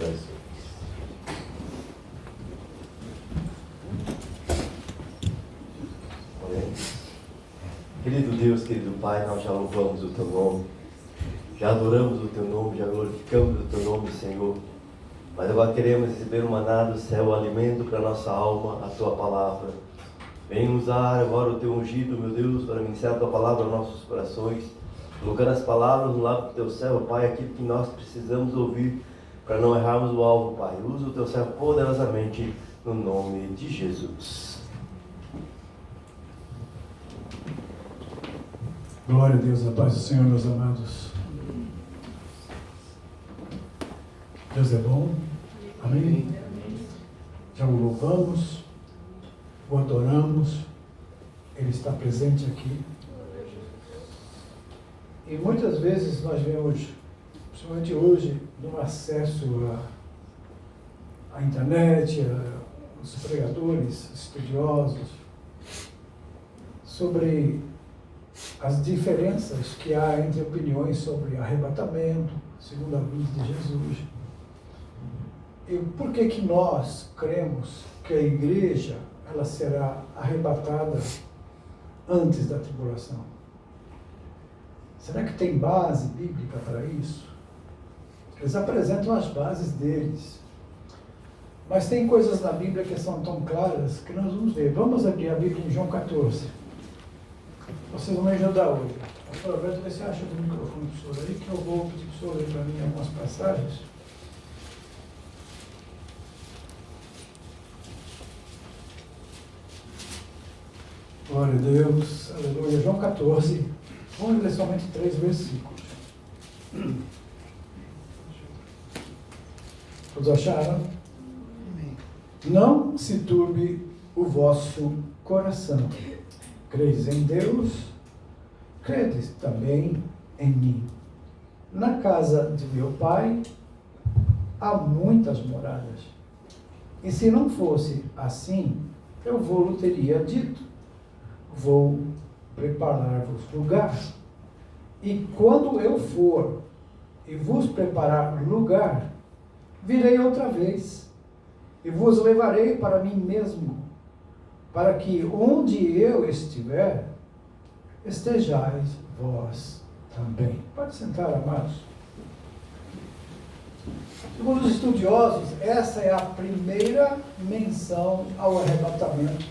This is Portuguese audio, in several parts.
corações. Amém. Querido Deus, querido Pai, nós já louvamos o Teu nome, já adoramos o Teu nome, já glorificamos o Teu nome, Senhor. Mas agora queremos receber o maná do céu, o alimento para a nossa alma, a Tua palavra. Vem usar agora o Teu ungido, meu Deus, para ministrar a Tua palavra aos nossos corações, colocando as palavras no lado do Teu servo, Pai, aquilo que nós precisamos ouvir para não errarmos o alvo, Pai. Usa o Teu servo poderosamente no nome de Jesus. Glória a Deus, a paz do Senhor, meus amados. Deus é bom. Amém. Já o louvamos, o adoramos. Ele está presente aqui. E muitas vezes nós vemos, principalmente hoje, no acesso à internet, os pregadores, estudiosos, sobre as diferenças que há entre opiniões sobre arrebatamento, segunda vinda de Jesus. E por que que nós cremos que a igreja ela será arrebatada antes da tribulação? Será que tem base bíblica para isso? Eles apresentam as bases deles. Mas tem coisas na Bíblia que são tão claras que nós vamos ver. Vamos abrir a Bíblia em João 14. Vocês vão me ajudar hoje. Pastor Alberto, vê se acha do microfone do senhor aí, que eu vou pedir para o senhor ler para mim algumas passagens. Glória a Deus, aleluia. João 14, vamos ler somente 3 versículos. Todos acharam? Não se turbe o vosso coração. Credes em Deus, credes também em mim. Na casa de meu Pai há muitas moradas. E se não fosse assim, eu vou-lhe teria dito: vou preparar-vos lugar. E quando eu for e vos preparar lugar, virei outra vez e vos levarei para mim mesmo, para que onde eu estiver, estejais vós também. Pode sentar, amados. Segundo os estudiosos, essa é a primeira menção ao arrebatamento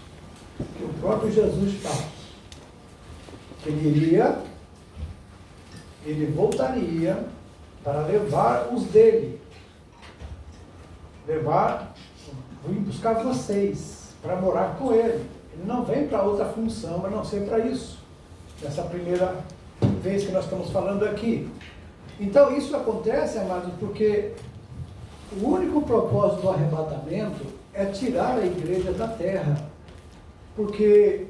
que o próprio Jesus fala. Ele voltaria para levar os dele, vim buscar vocês para morar com ele. Ele não vem para outra função, a não ser para isso. Nessa primeira vez que nós estamos falando aqui. Então isso acontece, amados, porque o único propósito do arrebatamento é tirar a igreja da terra. Porque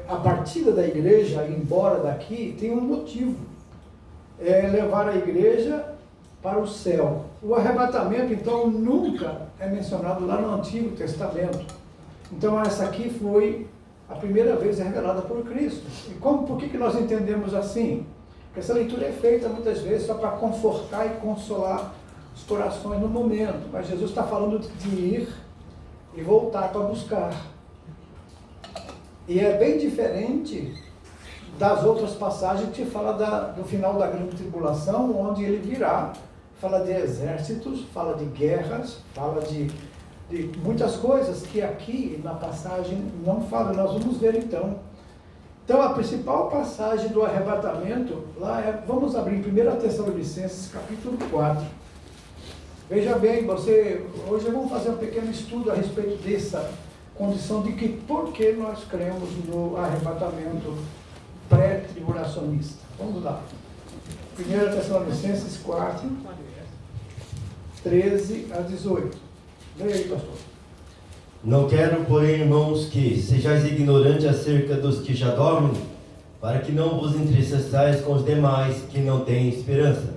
a partida da igreja, embora daqui, tem um motivo. É levar a igreja para o céu. O arrebatamento, então, nunca é mencionado lá no Antigo Testamento. Então, essa aqui foi a primeira vez revelada por Cristo. E por que nós entendemos assim? Porque essa leitura é feita muitas vezes só para confortar e consolar os corações no momento. Mas Jesus está falando de ir e voltar para buscar. E é bem diferente das outras passagens que fala do final da grande tribulação, onde ele virá. Fala de exércitos, fala de guerras, fala de muitas coisas que aqui na passagem não fala. Nós vamos ver então. Então a principal passagem do arrebatamento, vamos abrir em 1 Tessalonicenses capítulo 4. Veja bem, hoje vamos fazer um pequeno estudo a respeito dessa condição de que por que nós cremos no arrebatamento pré-tribulacionista. Vamos lá. 1 Tessalonicenses 4, 13 a 18. Leia aí, pastor. Não quero, porém, irmãos, que sejais ignorantes acerca dos que já dormem, para que não vos entristeçais com os demais que não têm esperança.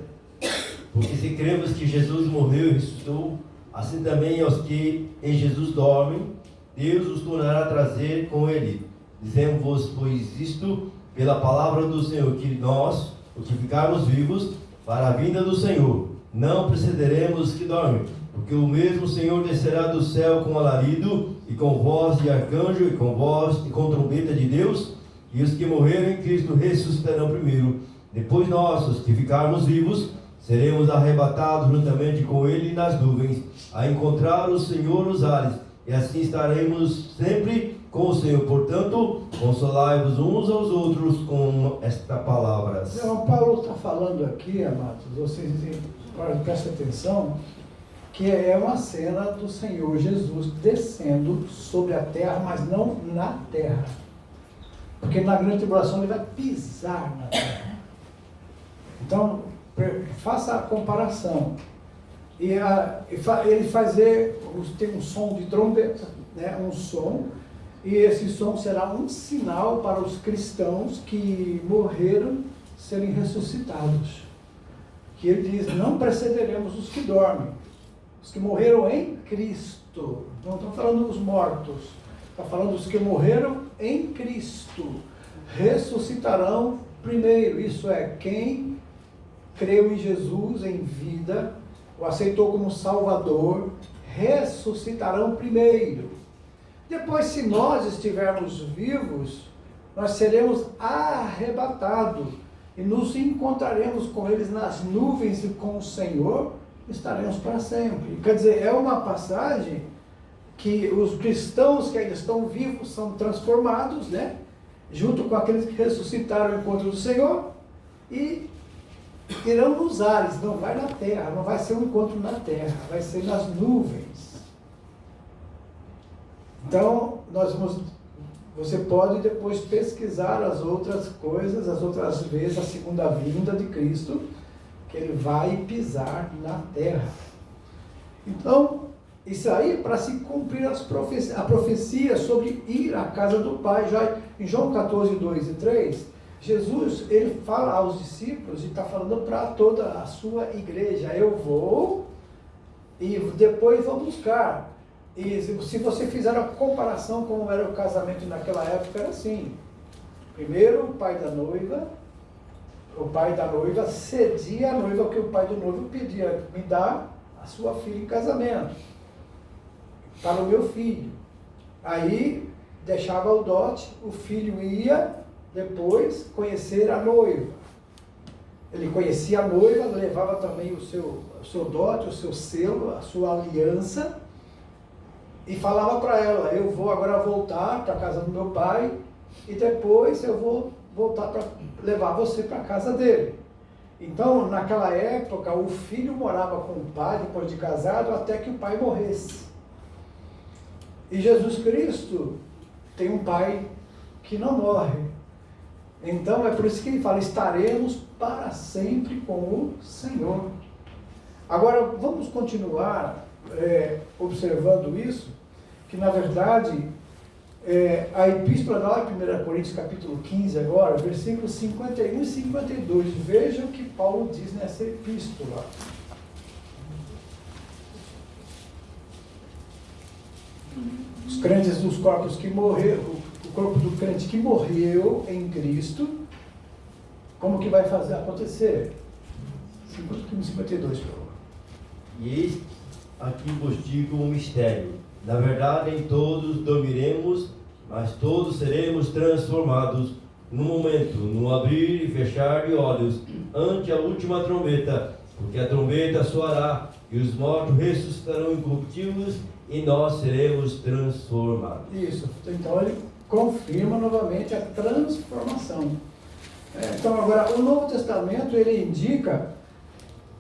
Porque se cremos que Jesus morreu e ressuscitou, assim também aos que em Jesus dormem, Deus os tornará a trazer com ele. Dizemos-vos, pois, isto pela palavra do Senhor, que nós, os que ficarmos vivos, para a vinda do Senhor, não precederemos os que dormem, porque o mesmo Senhor descerá do céu com alarido, e com voz de arcanjo, e com voz e com trombeta de Deus, e os que morreram em Cristo ressuscitarão primeiro. Depois nós, os que ficarmos vivos, seremos arrebatados juntamente com Ele nas nuvens, a encontrar o Senhor nos ares, e assim estaremos sempre com o Senhor. Portanto, consolai-vos uns aos outros com esta palavra. Não, Paulo está falando aqui, amados, vocês prestem atenção, que é uma cena do Senhor Jesus descendo sobre a terra, mas não na terra. Porque na grande tribulação ele vai pisar na terra. Então, faça a comparação. E ele tem um som de trombeta, né? Um som, e esse som será um sinal para os cristãos que morreram serem ressuscitados. Que ele diz, não precederemos os que dormem, os que morreram em Cristo. Não estou falando dos mortos, está falando dos que morreram em Cristo. Ressuscitarão primeiro, isso é, quem creu em Jesus em vida, o aceitou como Salvador, ressuscitarão primeiro. Depois, se nós estivermos vivos, nós seremos arrebatados e nos encontraremos com eles nas nuvens e com o Senhor estaremos para sempre. Quer dizer, é uma passagem que os cristãos que ainda estão vivos são transformados, né? Junto com aqueles que ressuscitaram o encontro do Senhor, e irão nos ares, não vai na terra, não vai ser um encontro na terra, vai ser nas nuvens. Então, você pode depois pesquisar as outras coisas, as outras vezes, a segunda vinda de Cristo, que ele vai pisar na terra. Então, isso aí para se cumprir a profecia sobre ir à casa do Pai. Já em João 14, 2 e 3, Jesus, ele fala aos discípulos, e está falando para toda a sua igreja, eu vou e depois vou buscar. E se você fizer a comparação como era o casamento naquela época, era assim. Primeiro o pai da noiva cedia a noiva, que o pai do noivo pedia, me dá a sua filha em casamento, para o meu filho. Aí deixava o dote, o filho ia depois conhecer a noiva. Ele conhecia a noiva, levava também o seu dote, o seu selo, a sua aliança, e falava para ela, eu vou agora voltar para a casa do meu pai, e depois eu vou voltar para levar você para a casa dele. Então, naquela época, o filho morava com o pai, depois de casado, até que o pai morresse. E Jesus Cristo tem um pai que não morre. Então, é por isso que ele fala, estaremos para sempre com o Senhor. Agora, vamos continuar observando isso, que na verdade, a epístola lá, 1 Coríntios capítulo 15 agora, versículos 51 e 52, vejam o que Paulo diz nessa epístola. Os crentes dos corpos que morreram, o corpo do crente que morreu em Cristo, como que vai fazer acontecer? 52, por favor. E eis aqui vos digo um mistério. Na verdade, em todos dormiremos, mas todos seremos transformados num momento, num abrir e fechar de olhos, ante a última trombeta, porque a trombeta soará, e os mortos ressuscitarão incorruptíveis, e nós seremos transformados. Isso, então ele confirma novamente a transformação. Então agora, o Novo Testamento, ele indica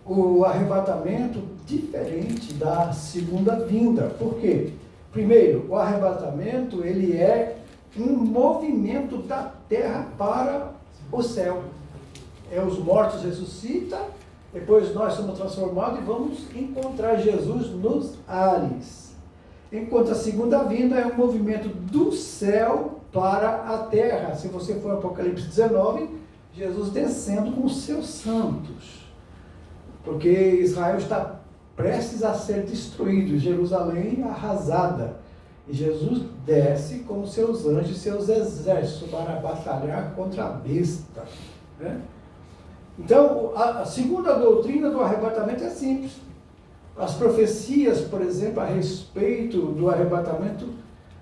o arrebatamento diferente da segunda vinda. Por quê? Primeiro, o arrebatamento, ele é um movimento da terra para o céu. Os mortos ressuscitam, depois nós somos transformados e vamos encontrar Jesus nos ares. Enquanto a segunda vinda é um movimento do céu para a terra. Se você for Apocalipse 19, Jesus descendo com os seus santos. Porque Israel está prestes a ser destruído, Jerusalém arrasada. E Jesus desce com seus anjos e seus exércitos para batalhar contra a besta. Né? Então, a segunda doutrina do arrebatamento é simples. As profecias, por exemplo, a respeito do arrebatamento,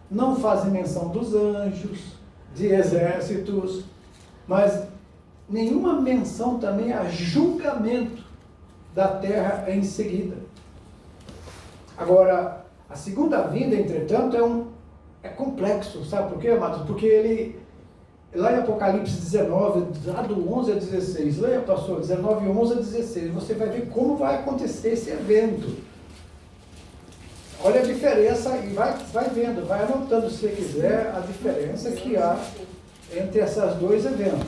não fazem menção dos anjos, de exércitos, mas nenhuma menção também a julgamento da terra em seguida. Agora, a segunda vinda, entretanto, é complexo, sabe por quê, amados? Porque ele, lá em Apocalipse 19, lá do 11 a 16, leia, pastor, 19, 11 a 16, você vai ver como vai acontecer esse evento. Olha a diferença e vai vendo, vai anotando se você quiser a diferença que há entre esses dois eventos.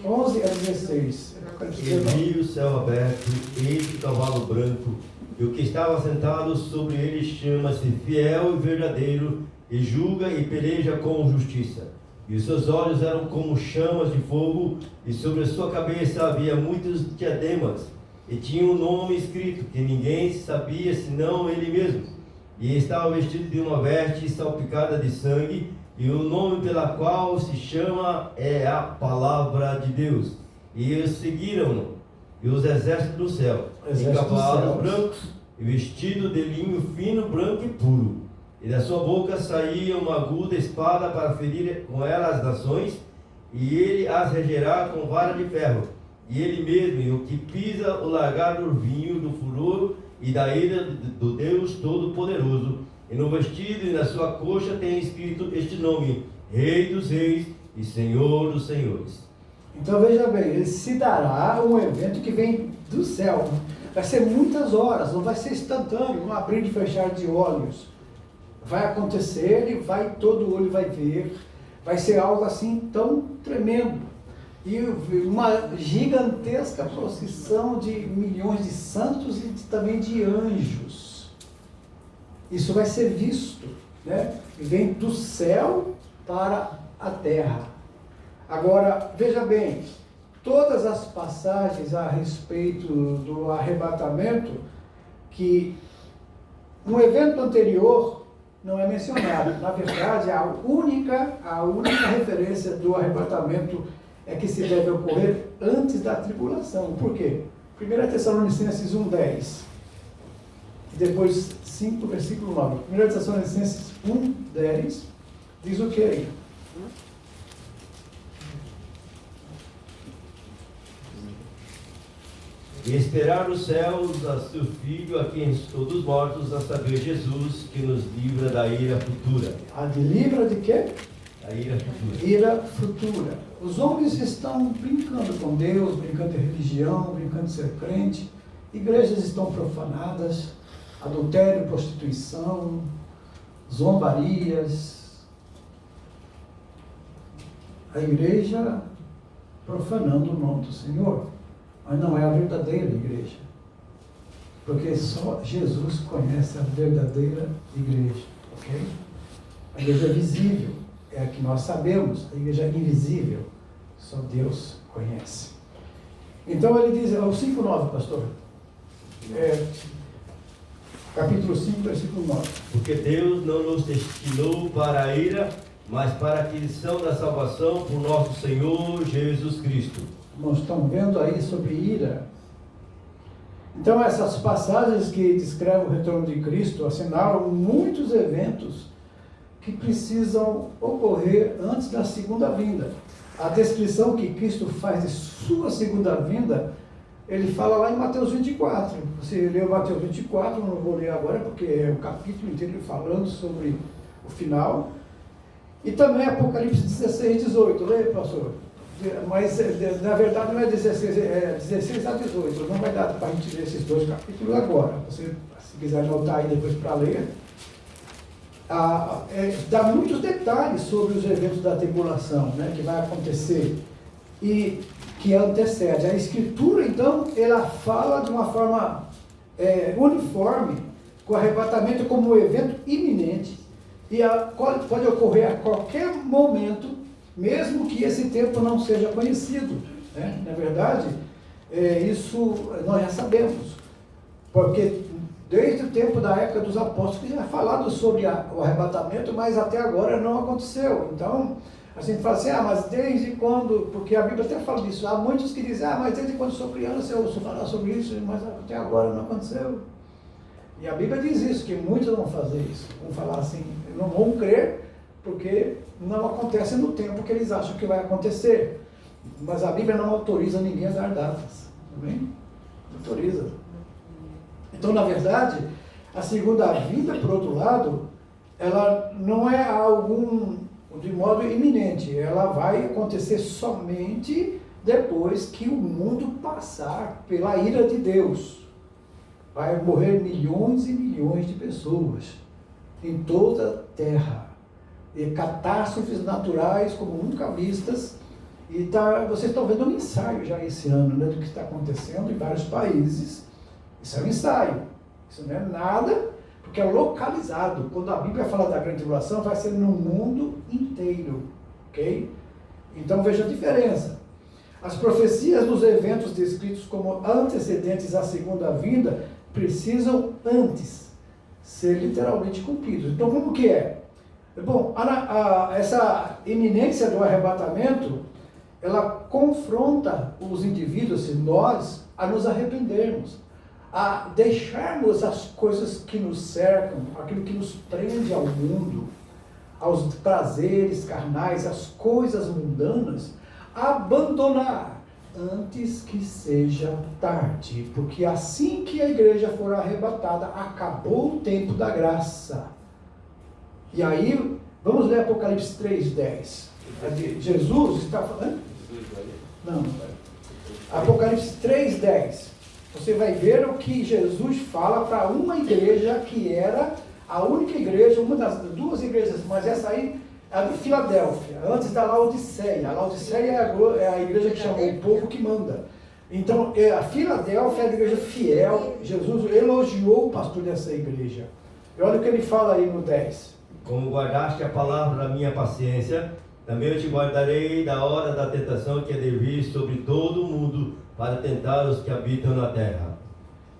11 a 16. E vi o céu aberto, eis o cavalo branco, e o que estava sentado sobre ele chama-se Fiel e Verdadeiro, e julga e peleja com justiça. E os seus olhos eram como chamas de fogo, e sobre a sua cabeça havia muitos diademas, e tinha um nome escrito, que ninguém sabia senão ele mesmo. E estava vestido de uma veste salpicada de sangue, e o nome pela qual se chama é a Palavra de Deus. E eles seguiram-no, e os exércitos do céu, em cavalos brancos, e vestido de linho fino, branco e puro. E da sua boca saía uma aguda espada para ferir com ela as nações, e ele as regerá com vara de ferro. E ele mesmo, e o que pisa o lagar do vinho do furor e da ira do Deus Todo-Poderoso. E no vestido e na sua coxa tem escrito este nome: Rei dos Reis e Senhor dos Senhores. Então veja bem, ele se dará um evento que vem do céu. Vai ser muitas horas, não vai ser instantâneo, um abrir e fechar de olhos. Vai acontecer e todo olho vai ver. Vai ser algo assim tão tremendo. E uma gigantesca procissão de milhões de santos e também de anjos. Isso vai ser visto, né? E vem do céu para a terra. Agora, veja bem, todas as passagens a respeito do arrebatamento, que no evento anterior não é mencionado. Na verdade, a única referência do arrebatamento é que se deve ocorrer antes da tribulação. Por quê? 1 Tessalonicenses 1:10. Depois 5, versículo 9. 1 Tessalonicenses 1:10 diz o que aí? E esperar nos céus a seu Filho, a quem ressuscitou dos mortos, a saber, Jesus, que nos livra da ira futura. A de livra de quê? Da ira futura. Ira futura. Os homens estão brincando com Deus, brincando de religião, brincando de ser crente. Igrejas estão profanadas, adultério, prostituição, zombarias. A igreja profanando o nome do Senhor. Mas não é a verdadeira igreja. Porque só Jesus conhece a verdadeira igreja. Ok? A igreja visível é a que nós sabemos. A igreja invisível, só Deus conhece. Então ele diz, o 5:9, pastor. Capítulo 5, versículo 9. Porque Deus não nos destinou para a ira, mas para a aquisição da salvação por nosso Senhor Jesus Cristo. Nós estamos vendo aí sobre ira. Então essas passagens que descrevem o retorno de Cristo assinalam muitos eventos que precisam ocorrer antes da segunda vinda. A descrição que Cristo faz de sua segunda vinda, ele fala lá em Mateus 24. Você leu Mateus 24, não vou ler agora porque é o capítulo inteiro falando sobre o final. E também Apocalipse 16, 18. Leia, pastor. Mas, na verdade, não é 16, é 16 a 18. Não vai dar para a gente ler esses dois capítulos agora. Você, se quiser anotar aí depois para ler. Dá muitos detalhes sobre os eventos da tribulação, né, que vai acontecer e que antecede. A Escritura, então, ela fala de uma forma uniforme, com o arrebatamento como um evento iminente. E pode ocorrer a qualquer momento, mesmo que esse tempo não seja conhecido, né? Na verdade, isso nós já sabemos, porque desde o tempo da época dos apóstolos já é falado sobre o arrebatamento, mas até agora não aconteceu. Então, A gente fala assim, mas desde quando, porque a Bíblia até fala disso, há muitos que dizem, mas desde quando sou criança eu ouço falar sobre isso, mas até agora não aconteceu. E a Bíblia diz isso, que muitos vão fazer isso, vão falar assim, não vão crer, porque não acontece no tempo que eles acham que vai acontecer. Mas a Bíblia não autoriza ninguém a dar datas, tá bem? Não autoriza. Então, na verdade, a segunda vinda, por outro lado, ela não é algo de modo iminente, ela vai acontecer somente depois que o mundo passar pela ira de Deus. Vai morrer milhões e milhões de pessoas em toda a terra. E catástrofes naturais como nunca vistas. E vocês estão vendo um ensaio já esse ano, né, do que está acontecendo em vários países. Isso é um ensaio. Isso não é nada, porque é localizado. Quando a Bíblia fala da grande tribulação, vai ser no mundo inteiro. Ok? Então veja a diferença. As profecias dos eventos descritos como antecedentes à segunda vinda precisam antes ser literalmente cumpridos. Então como que é? Bom, essa iminência do arrebatamento, ela confronta os indivíduos, nós, a nos arrependermos, a deixarmos as coisas que nos cercam, aquilo que nos prende ao mundo, aos prazeres carnais, às coisas mundanas, abandonar antes que seja tarde, porque assim que a igreja for arrebatada, acabou o tempo da graça. E aí, vamos ler Apocalipse 3:10. Jesus está falando? Não. Apocalipse 3:10. Você vai ver o que Jesus fala para uma igreja que era a única igreja, uma das duas igrejas, mas essa aí é a de Filadélfia, antes da Laodiceia. A Laodiceia é a igreja que chamou o povo que manda. Então, a Filadélfia é a igreja fiel. Jesus elogiou o pastor dessa igreja. E olha o que ele fala aí no 10. Como guardaste a palavra da minha paciência, também eu te guardarei da hora da tentação que é de vir sobre todo o mundo para tentar os que habitam na terra.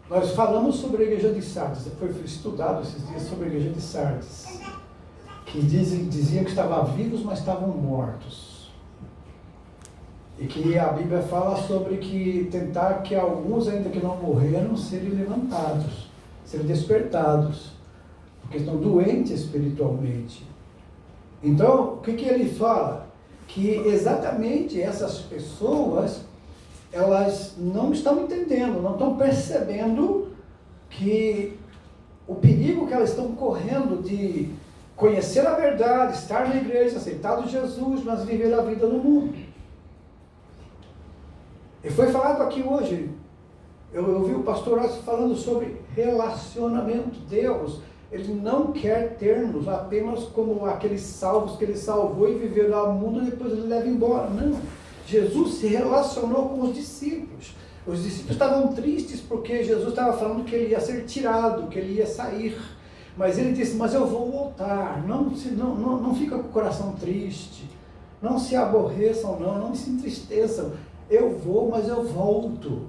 Nós falamos sobre a igreja de Sardes, foi estudado esses dias sobre a igreja de Sardes, que diziam que estavam vivos, mas estavam mortos. E que a Bíblia fala sobre que tentar que alguns, ainda que não morreram, serem levantados, serem despertados, porque estão doentes espiritualmente. Então, o que ele fala? Que exatamente essas pessoas, elas não estão entendendo, não estão percebendo que o perigo que elas estão correndo de conhecer a verdade, estar na igreja, aceitado Jesus, mas viver a vida no mundo. E foi falado aqui hoje, eu ouvi o pastor falando sobre relacionamento. Deus, Ele não quer ter-nos apenas como aqueles salvos que Ele salvou e viveram no mundo e depois Ele leva embora. Não. Jesus se relacionou com os discípulos. Os discípulos estavam tristes porque Jesus estava falando que Ele ia ser tirado, que Ele ia sair. Mas Ele disse, mas eu vou voltar. Não fica com o coração triste. Não se aborreçam, não se entristeçam. Eu vou, mas eu volto.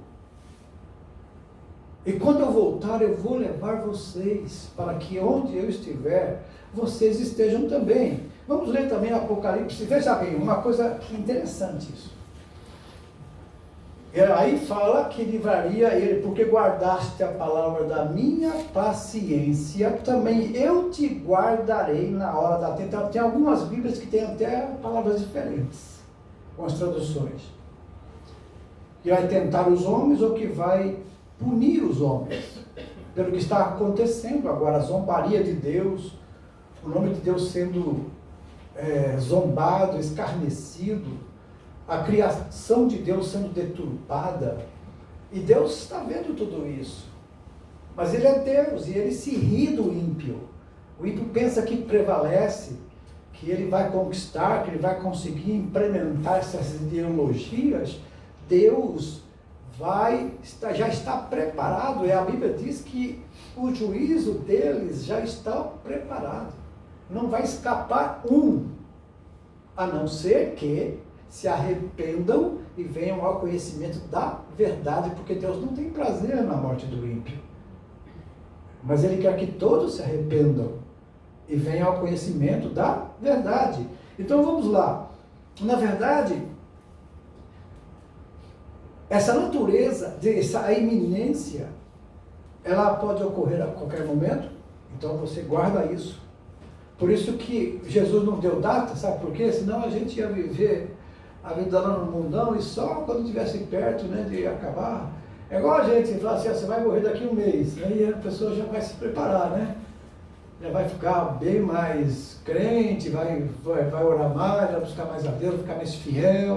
E quando eu voltar, eu vou levar vocês para que onde eu estiver, vocês estejam também. Vamos ler também Apocalipse. Veja bem, uma coisa interessante isso. E aí fala que livraria ele, porque guardaste a palavra da minha paciência, também eu te guardarei na hora da tentação. Tem algumas Bíblias que têm até palavras diferentes, com as traduções. Que vai tentar os homens ou que vai punir os homens, pelo que está acontecendo agora, a zombaria de Deus, o nome de Deus sendo zombado, escarnecido, a criação de Deus sendo deturpada, e Deus está vendo tudo isso, mas Ele é Deus, e Ele se ri do ímpio. O ímpio pensa que prevalece, que ele vai conquistar, que ele vai conseguir implementar essas ideologias. Deus já está preparado, e a Bíblia diz que o juízo deles já está preparado, não vai escapar um, a não ser que se arrependam e venham ao conhecimento da verdade, porque Deus não tem prazer na morte do ímpio, mas Ele quer que todos se arrependam e venham ao conhecimento da verdade. Então vamos lá, Na verdade, essa natureza, essa iminência, ela pode ocorrer a qualquer momento, então você guarda isso. Por isso que Jesus não deu data, sabe por quê? Senão a gente ia viver a vida lá no mundão e só quando estivesse perto, né, de acabar. É igual a gente falar assim, você vai morrer daqui a um mês, aí a pessoa já vai se preparar, né? Já vai ficar bem mais crente, vai orar mais, vai buscar mais a Deus, vai ficar mais fiel.